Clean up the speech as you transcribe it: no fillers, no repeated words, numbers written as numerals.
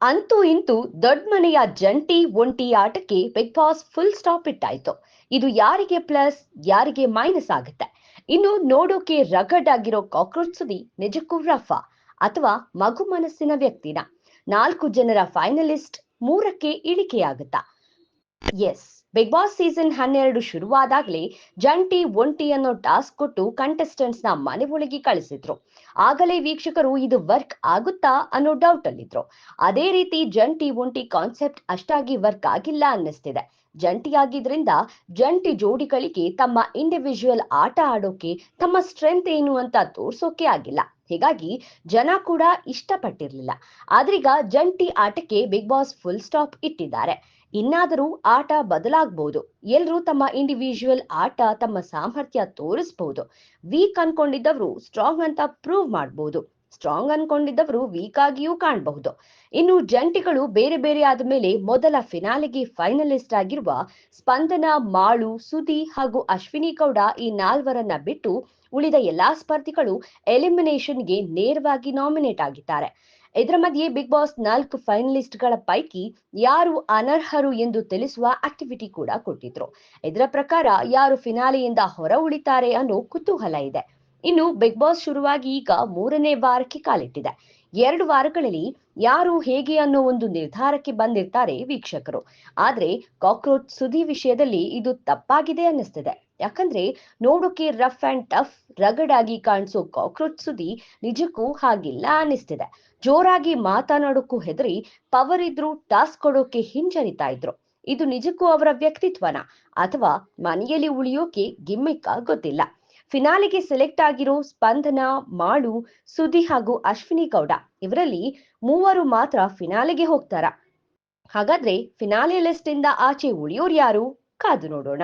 ಅಂತೂ ಇಂತೂ ದೊಡ್ಡ ಮನೆಯ ಜಂಟಿ ಒಂಟಿ ಆಟಕ್ಕೆ ಬಿಗ್ ಬಾಸ್ ಫುಲ್ ಸ್ಟಾಪ್ ಇಟ್ಟಾಯ್ತು. ಇದು ಯಾರಿಗೆ ಪ್ಲಸ್ ಯಾರಿಗೆ ಮೈನಸ್ ಆಗುತ್ತೆ? ಇನ್ನು ನೋಡೋಕೆ ರಗಡ್ ಆಗಿರೋ ಕಾಕ್ರೋಚ್ ಸುದಿ ನಿಜಕ್ಕೂ ರಫಾ ಅಥವಾ ಮಗು ಮನಸ್ಸಿನ ವ್ಯಕ್ತಿನ? 4 ಜನರ ಫೈನಲಿಸ್ಟ್ 3ಕ್ಕೆ ಇಳಿಕೆಯಾಗುತ್ತಾ? ಎಸ್, ಬಿಗ್ ಬಾಸ್ ಸೀಸನ್ 12 ಶುರುವಾದಾಗ್ಲೇ ಜಂಟಿ ಒಂಟಿ ಅನ್ನೋ ಟಾಸ್ಕ್ ಕೊಟ್ಟು ಕಂಟೆಸ್ಟೆಂಟ್ಸ್ ನ ಮನೆ ಒಳಗೆ ಕಳಿಸಿದ್ರು. ಆಗಲೇ ವೀಕ್ಷಕರು ಇದು ವರ್ಕ್ ಆಗುತ್ತಾ ಅನ್ನೋ ಡೌಟ್ ಅಲ್ಲಿದ್ರು. ಅದೇ ರೀತಿ ಜಂಟಿ ಒಂಟಿ ಕಾನ್ಸೆಪ್ಟ್ ಅಷ್ಟಾಗಿ ವರ್ಕ್ ಆಗಿಲ್ಲ ಅನ್ನಿಸ್ತಿದೆ. ಜಂಟಿಯಾಗಿದ್ರಿಂದ ಜಂಟಿ ಜೋಡಿಗಳಿಗೆ ತಮ್ಮ ಇಂಡಿವಿಜುವಲ್ ಆಟ ಆಡೋಕೆ, ತಮ್ಮ ಸ್ಟ್ರೆಂತ್ ಏನು ಅಂತ ತೋರ್ಸೋಕೆ ಆಗಿಲ್ಲ. ಹೀಗಾಗಿ ಜನ ಕೂಡ ಇಷ್ಟಪಟ್ಟಿರ್ಲಿಲ್ಲ. ಆದ್ರೀಗ ಜಂಟಿ ಆಟಕ್ಕೆ ಬಿಗ್ ಬಾಸ್ ಫುಲ್ ಸ್ಟಾಪ್ ಇಟ್ಟಿದ್ದಾರೆ. ಇನ್ನಾದರೂ ಆಟ ಬದಲಾಗಬಹುದು. ಎಲ್ರೂ ತಮ್ಮ ಇಂಡಿವಿಜುವಲ್ ಆಟ, ತಮ್ಮ ಸಾಮರ್ಥ್ಯ ತೋರಿಸಬಹುದು. ವೀಕ್ ಅನ್ಕೊಂಡಿದ್ದವರು ಸ್ಟ್ರಾಂಗ್ ಅಂತ ಪ್ರೂವ್ ಮಾಡಬಹುದು. ಸ್ಟ್ರಾಂಗ್ ಅನ್ಕೊಂಡಿದ್ದವರು ವೀಕ್ ಆಗಿಯೂ ಕಾಣಬಹುದು. ಇನ್ನು ಜಂಟಿಗಳು ಬೇರೆ ಬೇರೆ ಆದ ಮೇಲೆ ಮೊದಲ ಫಿನಾಲೆಗೆ ಫೈನಲಿಸ್ಟ್ ಆಗಿರುವ ಸ್ಪಂದನ, ಮಾಳು, ಸುದಿ ಹಾಗೂ ಅಶ್ವಿನಿ ಗೌಡ ಈ 4ರನ್ನ ಬಿಟ್ಟು ಉಳಿದ ಎಲ್ಲಾ ಸ್ಪರ್ಧಿಗಳು ಎಲಿಮಿನೇಷನ್ಗೆ ನೇರವಾಗಿ ನಾಮಿನೇಟ್ ಆಗಿದ್ದಾರೆ. ಇದರ ಮಧ್ಯೆ ಬಿಗ್ ಬಾಸ್ 4 ಫೈನಲಿಸ್ಟ್ಗಳ ಪೈಕಿ ಯಾರು ಅನರ್ಹರು ಎಂದು ತಿಳಿಸುವ ಆಕ್ಟಿವಿಟಿ ಕೂಡ ಕೊಟ್ಟಿದ್ರು. ಇದರ ಪ್ರಕಾರ ಯಾರು ಫಿನಾಲೆಯಿಂದ ಹೊರ ಉಳಿತಾರೆ ಅನ್ನೋ ಕುತೂಹಲ ಇದೆ. ಇನ್ನು ಬಿಗ್ ಬಾಸ್ ಶುರುವಾಗಿ ಈಗ 3ನೇ ವಾರಕ್ಕೆ ಕಾಲಿಟ್ಟಿದೆ. 2 ವಾರಗಳಲ್ಲಿ ಯಾರು ಹೇಗೆ ಅನ್ನೋ ಒಂದು ನಿರ್ಧಾರಕ್ಕೆ ಬಂದಿರ್ತಾರೆ ವೀಕ್ಷಕರು. ಆದ್ರೆ ಕಾಕ್ರೋಚ್ ಸುದಿ ವಿಷಯದಲ್ಲಿ ಇದು ತಪ್ಪಾಗಿದೆ ಅನ್ನಿಸ್ತಿದೆ. ಯಾಕಂದ್ರೆ ನೋಡೋಕೆ ರಫ್ ಅಂಡ್ ಟಫ್, ರಗಡ್ ಆಗಿ ಕಾಣಿಸೋ ಕಾಕ್ರೋಚ್ ಸುದಿ ನಿಜಕ್ಕೂ ಹಾಗಿಲ್ಲ ಅನ್ನಿಸ್ತಿದೆ. ಜೋರಾಗಿ ಮಾತನಾಡೋಕ್ಕೂ ಹೆದರಿ, ಪವರ್ ಇದ್ರೂ ಟಾಸ್ಕ್ ಕೊಡೋಕೆ ಹಿಂಜರಿತಾ ಇದ್ರು. ಇದು ನಿಜಕ್ಕೂ ಅವರ ವ್ಯಕ್ತಿತ್ವನ ಅಥವಾ ಮನೆಯಲ್ಲಿ ಉಳಿಯೋಕೆ ಗಿಮ್ಮಿಕ್ಕ ಗೊತ್ತಿಲ್ಲ. ಫಿನಾಲೆಗೆ ಸೆಲೆಕ್ಟ್ ಆಗಿರೋ ಸ್ಪಂದನ, ಮಾಳು, ಸುದಿ ಹಾಗೂ ಅಶ್ವಿನಿ ಗೌಡ ಇವರಲ್ಲಿ 3 ಮಾತ್ರ ಫಿನಾಲೆಗೆ ಹೋಗ್ತಾರ. ಹಾಗಾದ್ರೆ ಫಿನಾಲೆ ಲಿಸ್ಟ್ ಇಂದ ಆಚೆ ಉಳಿಯೋರು ಯಾರು? ಕಾದು ನೋಡೋಣ.